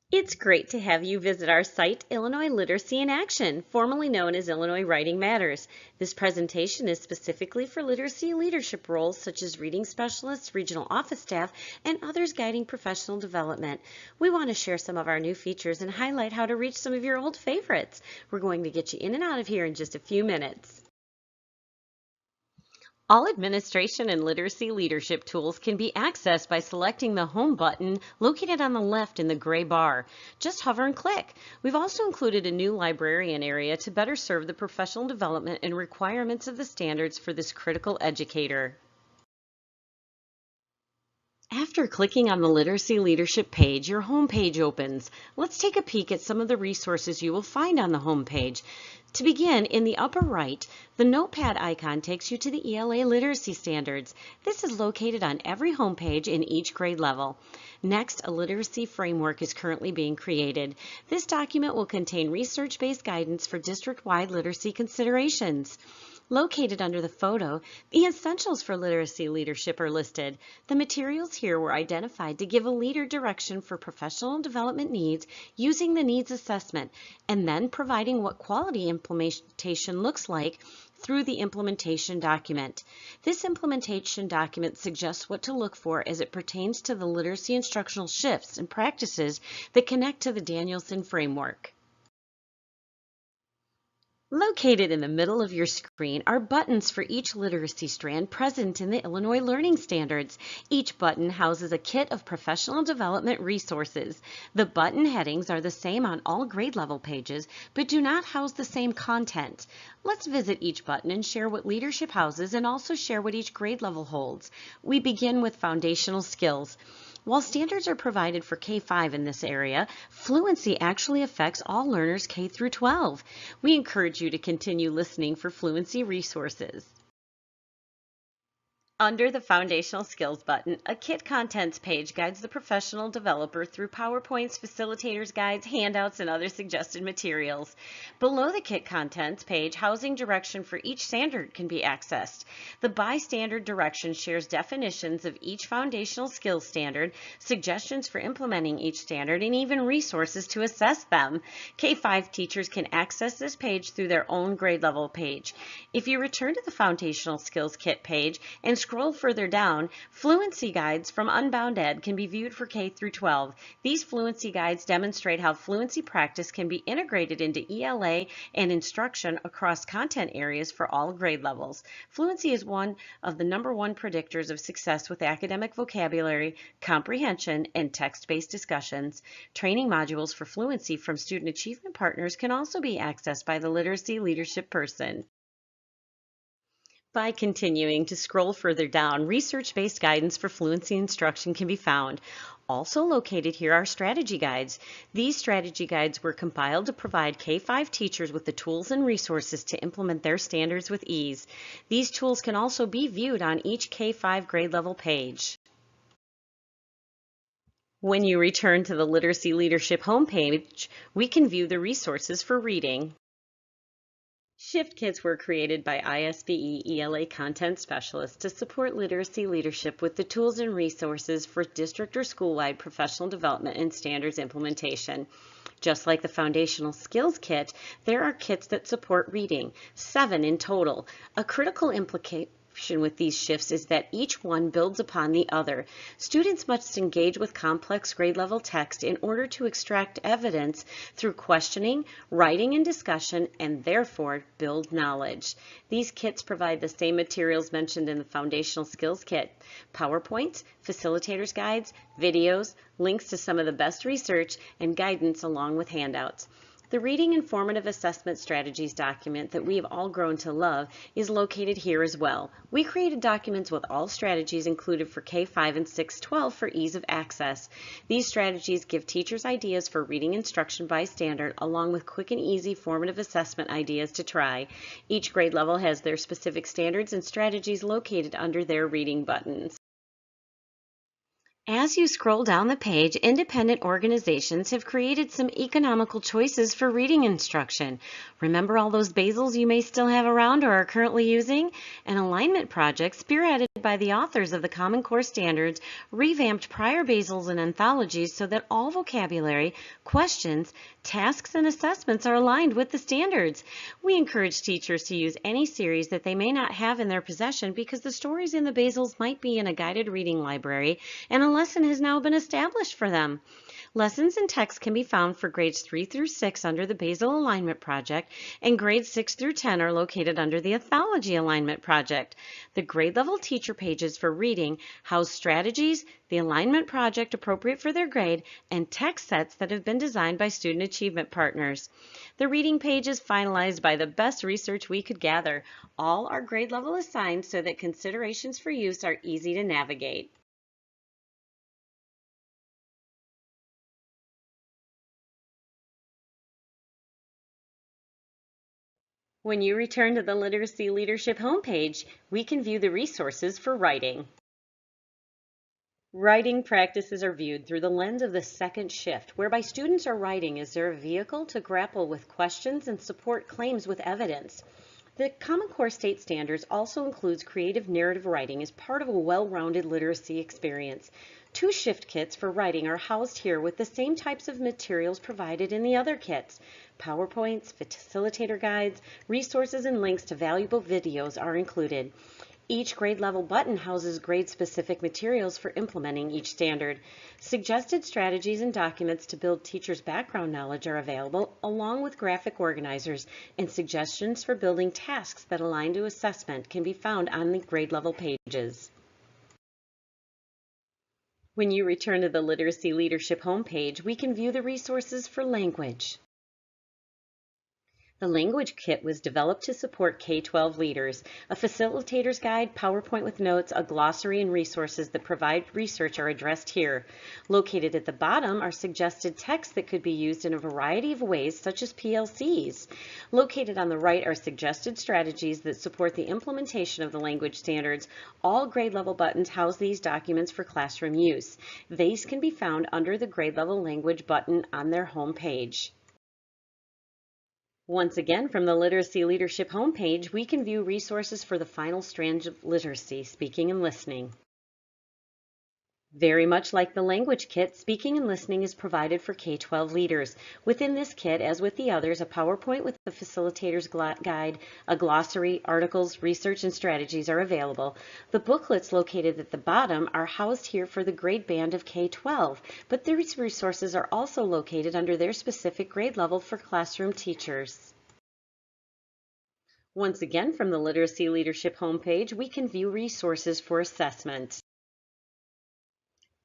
It's great to have you visit our site, Illinois Literacy in Action, formerly known as Illinois Writing Matters. This presentation is specifically for literacy leadership roles such as reading specialists, regional office staff, and others guiding professional development. We want to share some of our new features and highlight how to reach some of your old favorites. We're going to get you in and out of here in just a few minutes. All administration and literacy leadership tools can be accessed by selecting the Home button located on the left in the gray bar. Just hover and click. We've also included a new librarian area to better serve the professional development and requirements of the standards for this critical educator. After clicking on the Literacy Leadership page, your home page opens. Let's take a peek at some of the resources you will find on the home page. To begin, in the upper right, the notepad icon takes you to the ELA literacy standards. This is located on every home page in each grade level. Next, a literacy framework is currently being created. This document will contain research-based guidance for district-wide literacy considerations. Located under the photo, the essentials for literacy leadership are listed. The materials here were identified to give a leader direction for professional development needs using the needs assessment, and then providing what quality implementation looks like through the implementation document. This implementation document suggests what to look for as it pertains to the literacy instructional shifts and practices that connect to the Danielson framework. Located in the middle of your screen are buttons for each literacy strand present in the Illinois Learning Standards. Each button houses a kit of professional development resources. The button headings are the same on all grade level pages, but do not house the same content. Let's visit each button and share what leadership houses and also share what each grade level holds. We begin with foundational skills. While standards are provided for K-5 in this area, fluency actually affects all learners K through 12. We encourage you to continue listening for fluency resources. Under the Foundational Skills button, a Kit Contents page guides the professional developer through PowerPoints, facilitators guides, handouts, and other suggested materials. Below the Kit Contents page, housing direction for each standard can be accessed. The By Standard direction shares definitions of each foundational skills standard, suggestions for implementing each standard, and even resources to assess them. K-5 teachers can access this page through their own grade level page. If you return to the Foundational Skills Kit page and scroll further down, fluency guides from Unbound Ed can be viewed for K through 12. These fluency guides demonstrate how fluency practice can be integrated into ELA and instruction across content areas for all grade levels. Fluency is one of the #1 predictors of success with academic vocabulary, comprehension, and text-based discussions. Training modules for fluency from student achievement partners can also be accessed by the literacy leadership person. By continuing to scroll further down, research-based guidance for fluency instruction can be found. Also located here are strategy guides. These strategy guides were compiled to provide K-5 teachers with the tools and resources to implement their standards with ease. These tools can also be viewed on each K-5 grade level page. When you return to the Literacy Leadership homepage, we can view the resources for reading. Shift kits were created by ISBE ELA content specialists to support literacy leadership with the tools and resources for district or school-wide professional development and standards implementation. Just like the Foundational Skills Kit, there are kits that support reading, 7 in total. A critical implication with these shifts is that each one builds upon the other. Students must engage with complex grade level text in order to extract evidence through questioning, writing, and discussion, and therefore build knowledge. These kits provide the same materials mentioned in the Foundational Skills Kit: PowerPoints, facilitators guides, videos, links to some of the best research, and guidance along with handouts. The Reading Informative Assessment Strategies document that we have all grown to love is located here as well. We created documents with all strategies included for K-5 and 6-12 for ease of access. These strategies give teachers ideas for reading instruction by standard, along with quick and easy formative assessment ideas to try. Each grade level has their specific standards and strategies located under their reading buttons. As you scroll down the page, independent organizations have created some economical choices for reading instruction. Remember all those basils you may still have around or are currently using? An alignment project spearheaded by the authors of the Common Core Standards revamped prior basils and anthologies so that all vocabulary, questions, tasks, and assessments are aligned with the standards. We encourage teachers to use any series that they may not have in their possession because the stories in the basils might be in a guided reading library and a lesson has now been established for them. Lessons and text can be found for grades 3 through 6 under the Basel Alignment Project, and grades 6 through 10 are located under the Anthology Alignment Project. The grade level teacher pages for reading house strategies, the alignment project appropriate for their grade, and text sets that have been designed by student achievement partners. The reading page is finalized by the best research we could gather. All are grade level assigned so that considerations for use are easy to navigate. When you return to the Literacy Leadership homepage, we can view the resources for writing. Writing practices are viewed through the lens of the second shift, whereby students are writing as their vehicle to grapple with questions and support claims with evidence. The Common Core State Standards also includes creative narrative writing as part of a well-rounded literacy experience. 2 shift kits for writing are housed here with the same types of materials provided in the other kits. PowerPoints, facilitator guides, resources, and links to valuable videos are included. Each grade level button houses grade-specific materials for implementing each standard. Suggested strategies and documents to build teachers' background knowledge are available, along with graphic organizers, and suggestions for building tasks that align to assessment can be found on the grade level pages. When you return to the Literacy Leadership homepage, we can view the resources for language. The Language Kit was developed to support K-12 leaders. A facilitator's guide, PowerPoint with notes, a glossary, and resources that provide research are addressed here. Located at the bottom are suggested texts that could be used in a variety of ways, such as PLCs. Located on the right are suggested strategies that support the implementation of the language standards. All grade level buttons house these documents for classroom use. These can be found under the grade level language button on their home page. Once again, from the Literacy Leadership homepage, we can view resources for the final strands of literacy, speaking and listening. Very much like the Language Kit, speaking and listening is provided for K-12 leaders. Within this kit, as with the others, a PowerPoint with the facilitator's guide, a glossary, articles, research, and strategies are available. The booklets located at the bottom are housed here for the grade band of K-12, but these resources are also located under their specific grade level for classroom teachers. Once again, from the Literacy Leadership homepage, we can view resources for assessment.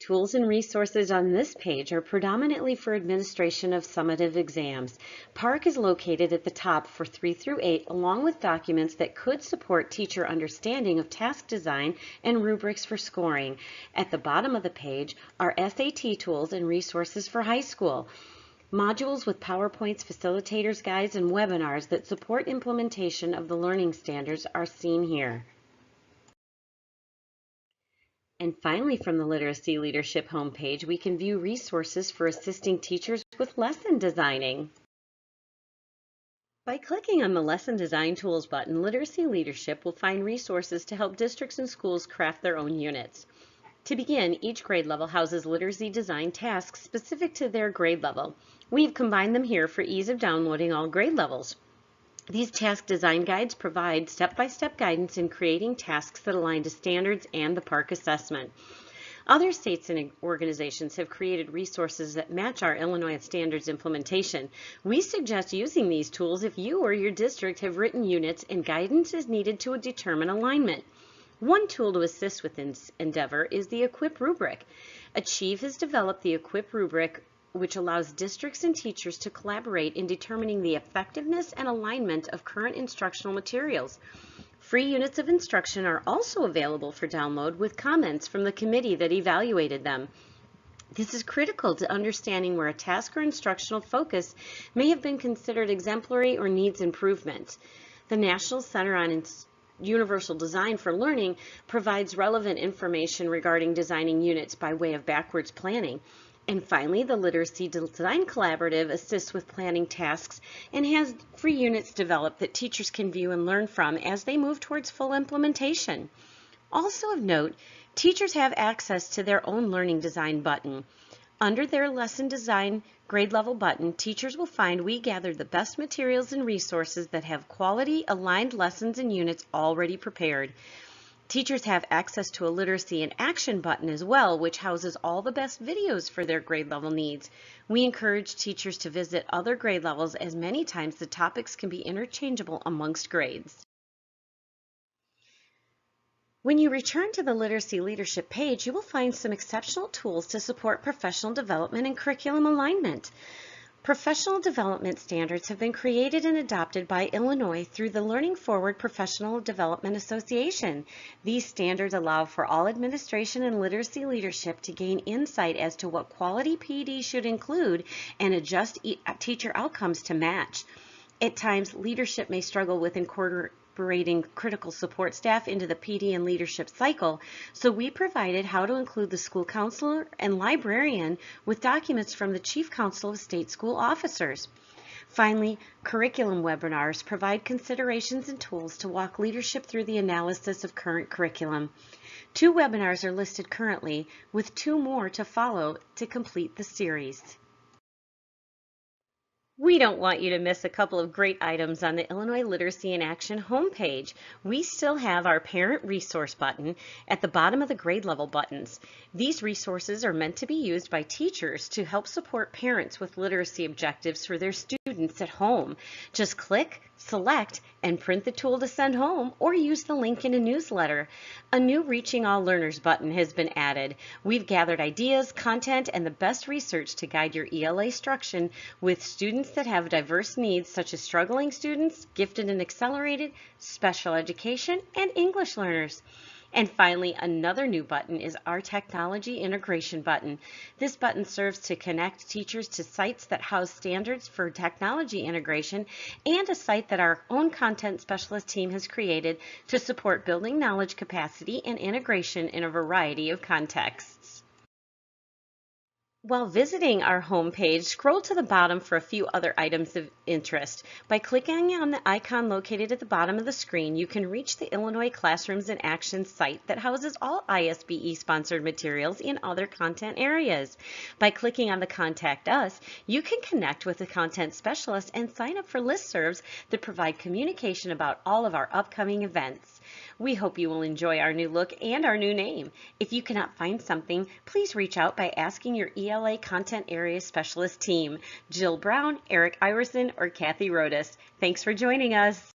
Tools and resources on this page are predominantly for administration of summative exams. PARCC is located at the top for 3 through 8, along with documents that could support teacher understanding of task design and rubrics for scoring. At the bottom of the page are SAT tools and resources for high school. Modules with PowerPoints, facilitators, guides, and webinars that support implementation of the learning standards are seen here. And finally, from the Literacy Leadership homepage, we can view resources for assisting teachers with lesson designing. By clicking on the Lesson Design Tools button, Literacy Leadership will find resources to help districts and schools craft their own units. To begin, each grade level houses literacy design tasks specific to their grade level. We've combined them here for ease of downloading all grade levels. These task design guides provide step-by-step guidance in creating tasks that align to standards and the PARCC assessment. Other states and organizations have created resources that match our Illinois standards implementation. We suggest using these tools if you or your district have written units and guidance is needed to determine alignment. One tool to assist with this endeavor is the EQUIP rubric. Achieve has developed the EQUIP rubric, which allows districts and teachers to collaborate in determining the effectiveness and alignment of current instructional materials. Free units of instruction are also available for download with comments from the committee that evaluated them. This is critical to understanding where a task or instructional focus may have been considered exemplary or needs improvement. The National Center on Universal Design for Learning provides relevant information regarding designing units by way of backwards planning. And finally, the Literacy Design Collaborative assists with planning tasks and has free units developed that teachers can view and learn from as they move towards full implementation. Also of note, teachers have access to their own Learning Design button. Under their Lesson Design grade level button, teachers will find we gathered the best materials and resources that have quality aligned lessons and units already prepared. Teachers have access to a Literacy in Action button as well, which houses all the best videos for their grade level needs. We encourage teachers to visit other grade levels as many times the topics can be interchangeable amongst grades. When you return to the Literacy Leadership page, you will find some exceptional tools to support professional development and curriculum alignment. Professional development standards have been created and adopted by Illinois through the Learning Forward Professional Development Association. These standards allow for all administration and literacy leadership to gain insight as to what quality PD should include and adjust teacher outcomes to match. At times, leadership may struggle with incorporating critical support staff into the PD and leadership cycle, so we provided how to include the school counselor and librarian with documents from the Chief Counsel of State School Officers. Finally, curriculum webinars provide considerations and tools to walk leadership through the analysis of current curriculum. 2 webinars are listed currently, with 2 more to follow to complete the series. We don't want you to miss a couple of great items on the Illinois Literacy in Action homepage. We still have our Parent Resource button at the bottom of the grade level buttons. These resources are meant to be used by teachers to help support parents with literacy objectives for their students at home. Just click, select, and print the tool to send home, or use the link in a newsletter. A new Reaching All Learners button has been added. We've gathered ideas, content, and the best research to guide your ELA instruction with students that have diverse needs, such as struggling students, gifted and accelerated, special education, and English learners. And finally, another new button is our Technology Integration button. This button serves to connect teachers to sites that house standards for technology integration and a site that our own content specialist team has created to support building knowledge capacity and integration in a variety of contexts. While visiting our homepage, scroll to the bottom for a few other items of interest. By clicking on the icon located at the bottom of the screen, you can reach the Illinois Classrooms in Action site that houses all ISBE-sponsored materials in other content areas. By clicking on the Contact Us, you can connect with a content specialist and sign up for listservs that provide communication about all of our upcoming events. We hope you will enjoy our new look and our new name. If you cannot find something, please reach out by asking your ELA Content Area Specialist team, Jill Brown, Eric Iverson, or Kathy Rodas. Thanks for joining us.